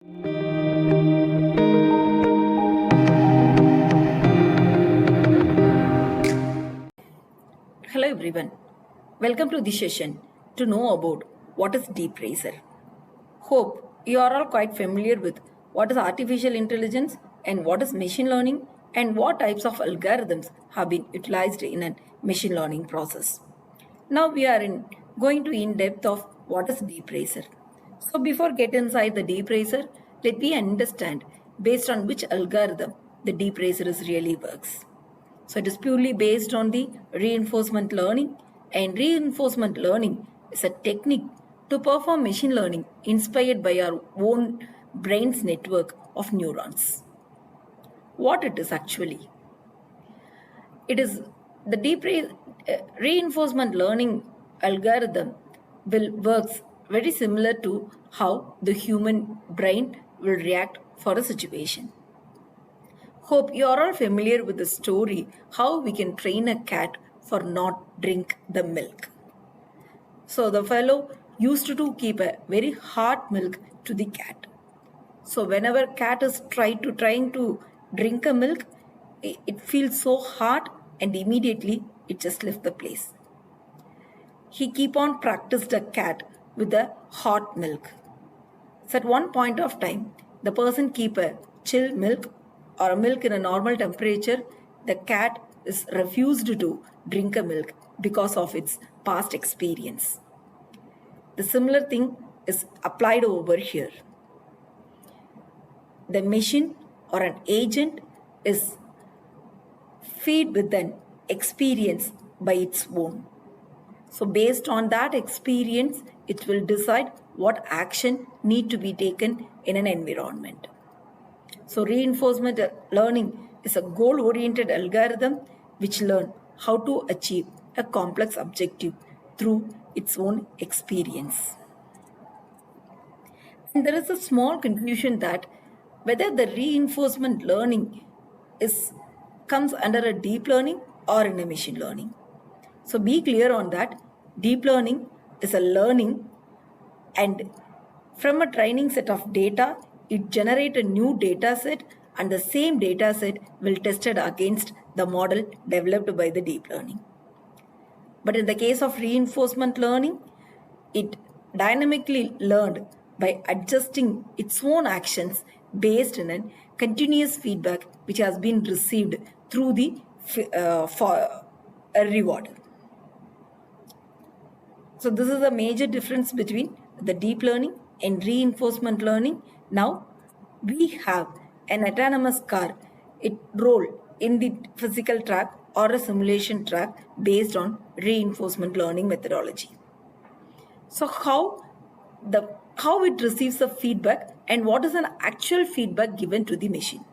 Hello everyone. Welcome to this session to know about what is deep racer. Hope you are all quite familiar with what is artificial intelligence and what is machine learning and what types of algorithms have been utilized in a machine learning process. Now we are going to in depth of what is deep racer. So before get inside the deep racer, let me understand based on which algorithm the deep racer is really works. So it is purely based on the reinforcement learning, and reinforcement learning is a technique to perform machine learning inspired by our own brain's network of neurons. What it is actually? It is the reinforcement learning algorithm will works very similar to how the human brain will react for a situation. Hope you are all familiar with the story how we can train a cat for not drink the milk. So the fellow used to keep a very hot milk to the cat. So whenever cat is trying to drink a milk, it feels so hot and immediately it just left the place. He keep on practiced the cat with the hot milk. So at one point of time, the person keep a chill milk or a milk in a normal temperature. The cat is refused to drink a milk because of its past experience. The similar thing is applied over here. The machine or an agent is fed with an experience by its own. So based on that experience, it will decide what action need to be taken in an environment. So reinforcement learning is a goal-oriented algorithm which learn how to achieve a complex objective through its own experience. And there is a small confusion that whether the reinforcement learning comes under a deep learning or in a machine learning. So be clear on that. Deep learning is a learning, and from a training set of data, it generates a new data set, and the same data set will tested against the model developed by the deep learning. But in the case of reinforcement learning, it dynamically learned by adjusting its own actions based on a continuous feedback which has been received through the for a reward. So this is a major difference between the deep learning and reinforcement learning. Now we have an autonomous car. It roll in the physical track or a simulation track based on reinforcement learning methodology. So how it receives the feedback and what is an actual feedback given to the machine.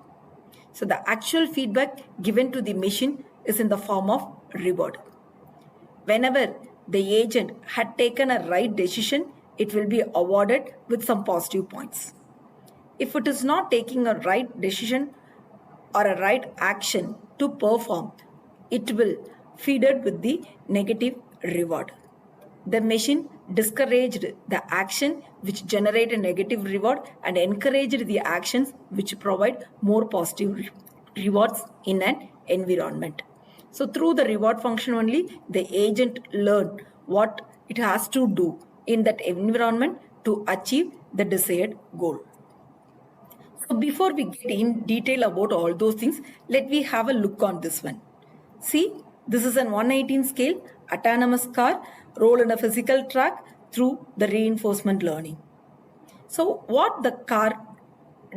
So the actual feedback given to the machine is in the form of reward. Whenever the agent had taken a right decision, it will be awarded with some positive points. If it is not taking a right decision or a right action to perform, it will feed it with the negative reward. The machine discouraged the action which generate a negative reward and encouraged the actions which provide more positive rewards in an environment. So through the reward function only, the agent learn what it has to do in that environment to achieve the desired goal. So before we get in detail about all those things, let me have a look on this one. See, this is an 118 scale autonomous car roll in a physical track through the reinforcement learning. So what the car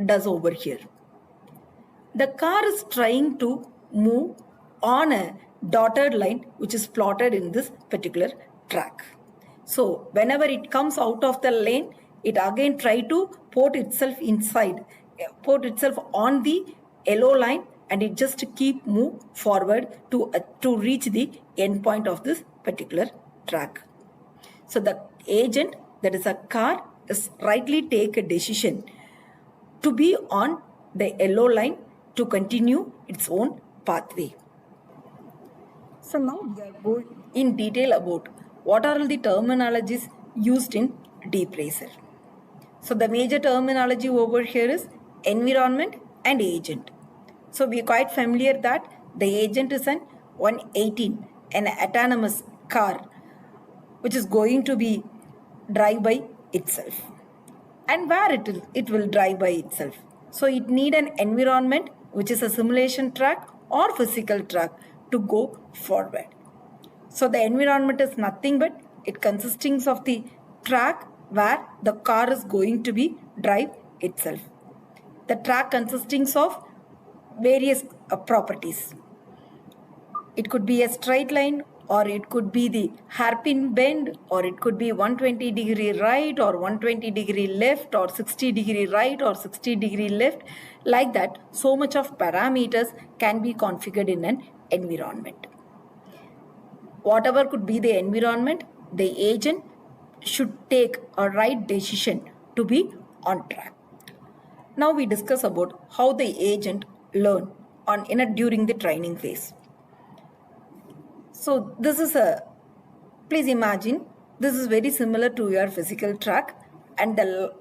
does over here? The car is trying to move on a dotted line which is plotted in this particular track. So whenever it comes out of the lane, it again try to put itself on the yellow line, and it just keep move forward to reach the end point of this particular track. So the agent, that is a car, is rightly take a decision to be on the yellow line to continue its own pathway. So now we are going in detail about what are all the terminologies used in deep racer. So the major terminology over here is environment and agent. So we are quite familiar that the agent is an 118, an autonomous car which is going to be drive by itself. And where it will drive by itself. So it need an environment which is a simulation track or physical track to go forward. So the environment is nothing but it consisting of the track where the car is going to be drive itself. The track consisting of various properties. It could be a straight line, or it could be the hairpin bend, or it could be 120-degree right or 120-degree left, or 60-degree right or 60-degree left. Like that, so much of parameters can be configured in an environment. Whatever could be the environment, the agent should take a right decision to be on track. Now we discuss about how the agent learn during the training phase. So this is please imagine this is very similar to your physical track, and the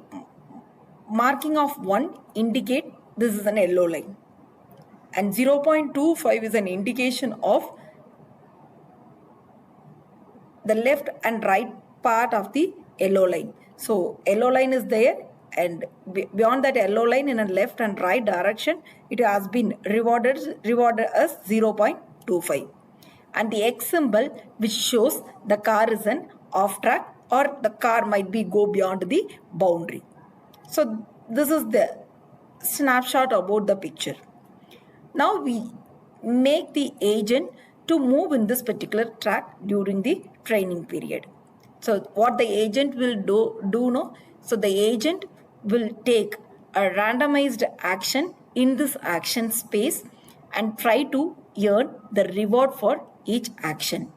marking of 1 indicate this is an yellow line, and 0.25 is an indication of the left and right part of the yellow line. So yellow line is there, and beyond that yellow line in a left and right direction, it has been rewarded as 0.25. And the X symbol which shows the car is an off track, or the car might be go beyond the boundary. So this is the snapshot about the picture. Now we make the agent to move in this particular track during the training period. So what the agent will do no? So the agent will take a randomized action in this action space and try to earn the reward for each action.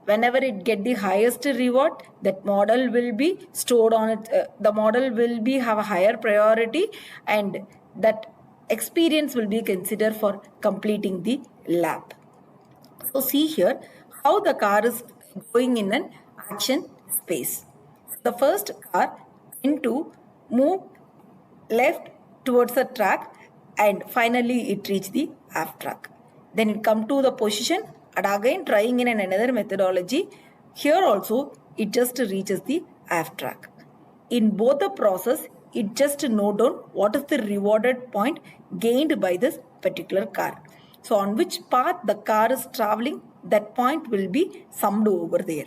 Whenever it get the highest reward, that model will be stored on it. The model will be have a higher priority, and that experience will be considered for completing the lap. So see here how the car is going in an action space. The first car into move left towards the track, and finally it reach the half track. Then it come to the position, and again trying in another methodology. Here also it just reaches the half track. In both the process, it just note down what is the rewarded point gained by this particular car. So on which path the car is traveling, that point will be summed over there.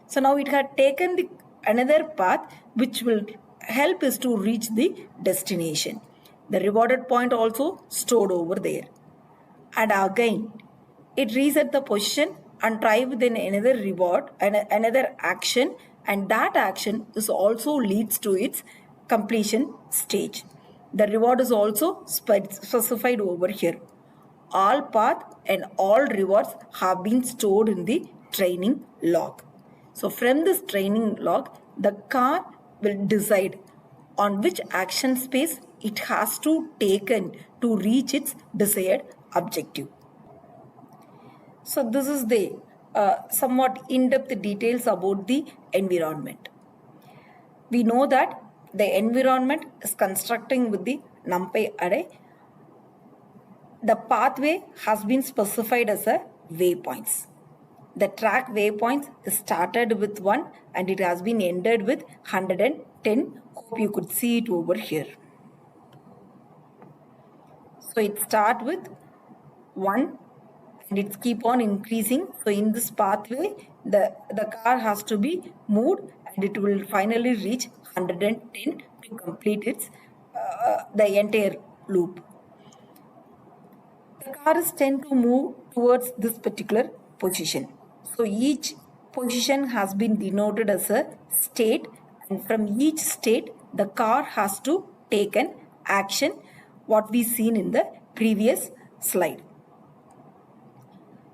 So now it had taken the another path which will help us to reach the destination. The rewarded point also stored over there. And again, it reset the position and try with another reward and another action, and that action is also leads to its completion stage. The reward is also specified over here. All path and all rewards have been stored in the training log. So from this training log, the car will decide on which action space it has to taken to reach its desired objective. So this is the somewhat in-depth details about the environment. We know that the environment is constructing with the NumPy array. The pathway has been specified as a waypoints. The track waypoints is started with 1 and it has been ended with 110. Hope you could see it over here. So it start with 1 and it keep on increasing. So in this pathway, the car has to be moved and it will finally reach 110 to complete its the entire loop. The cars tend to move towards this particular position. So each position has been denoted as a state, and from each state the car has to take an action, what we seen in the previous slide.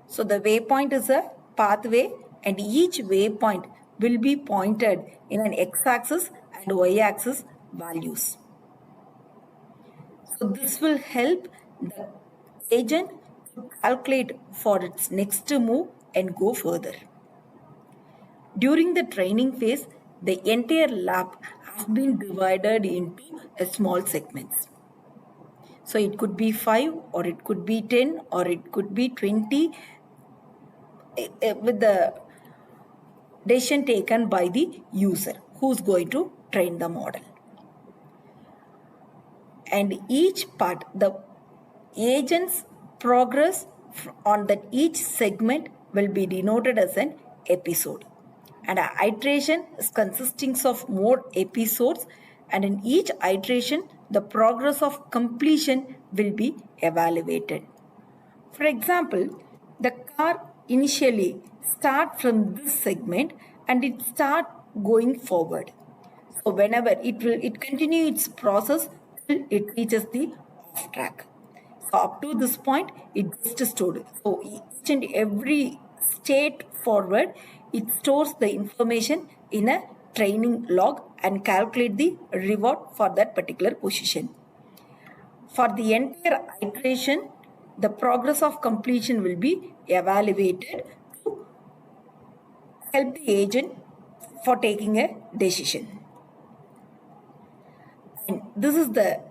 So the waypoint is a pathway, and each waypoint will be pointed in an x-axis and y-axis values. So this will help the agent to calculate for its next move and go further. During the training phase, the entire lap has been divided into small segments. So it could be 5 or it could be 10 or it could be 20 with the decision taken by the user who's going to train the model. And each part, the agent's progress on that each segment will be denoted as an episode. And an iteration is consisting of more episodes, and in each iteration, the progress of completion will be evaluated. For example, the car initially start from this segment and it start going forward. So whenever it continue its process till it reaches the off track. So up to this point, it just stored. So each and every state forward, it stores the information in a training log and calculate the reward for that particular position. For the entire iteration, the progress of completion will be evaluated to help the agent for taking a decision. And this is the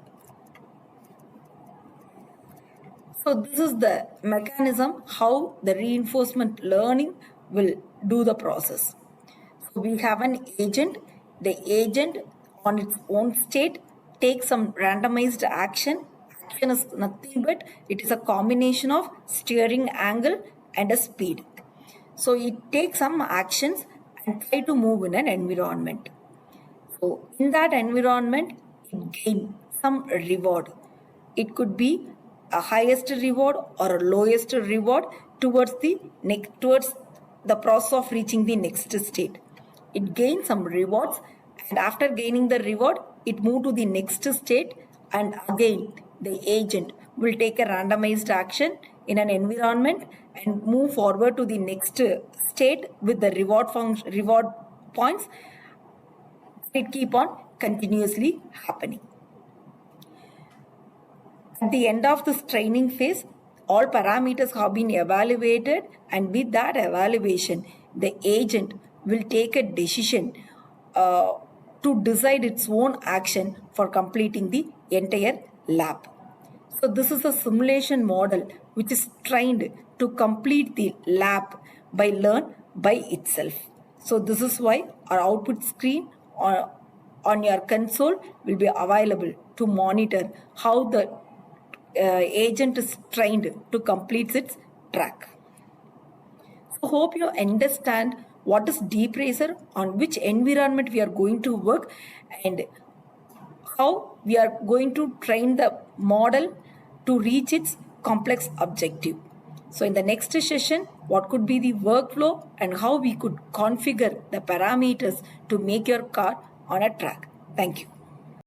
mechanism how the reinforcement learning will do the process. So we have an agent. The agent on its own state takes some randomized action. Action is nothing but it is a combination of steering angle and a speed. So it takes some actions and try to move in an environment. So in that environment, it gains some reward. It could be a highest reward or a lowest reward towards the process of reaching the next state. It gains some rewards, and after gaining the reward, it moves to the next state, and again the agent will take a randomized action in an environment and move forward to the next state with the reward points. It keep on continuously happening. At the end of this training phase, all parameters have been evaluated, and with that evaluation, the agent will take a decision to decide its own action for completing the entire lab. So this is a simulation model which is trained to complete the lab by learn by itself. So this is why our output screen on your console will be available to monitor how the agent is trained to complete its track. So hope you understand what is deep racer, on which environment we are going to work, and how we are going to train the model to reach its complex objective. So in the next session, what could be the workflow and how we could configure the parameters to make your car on a track. Thank you.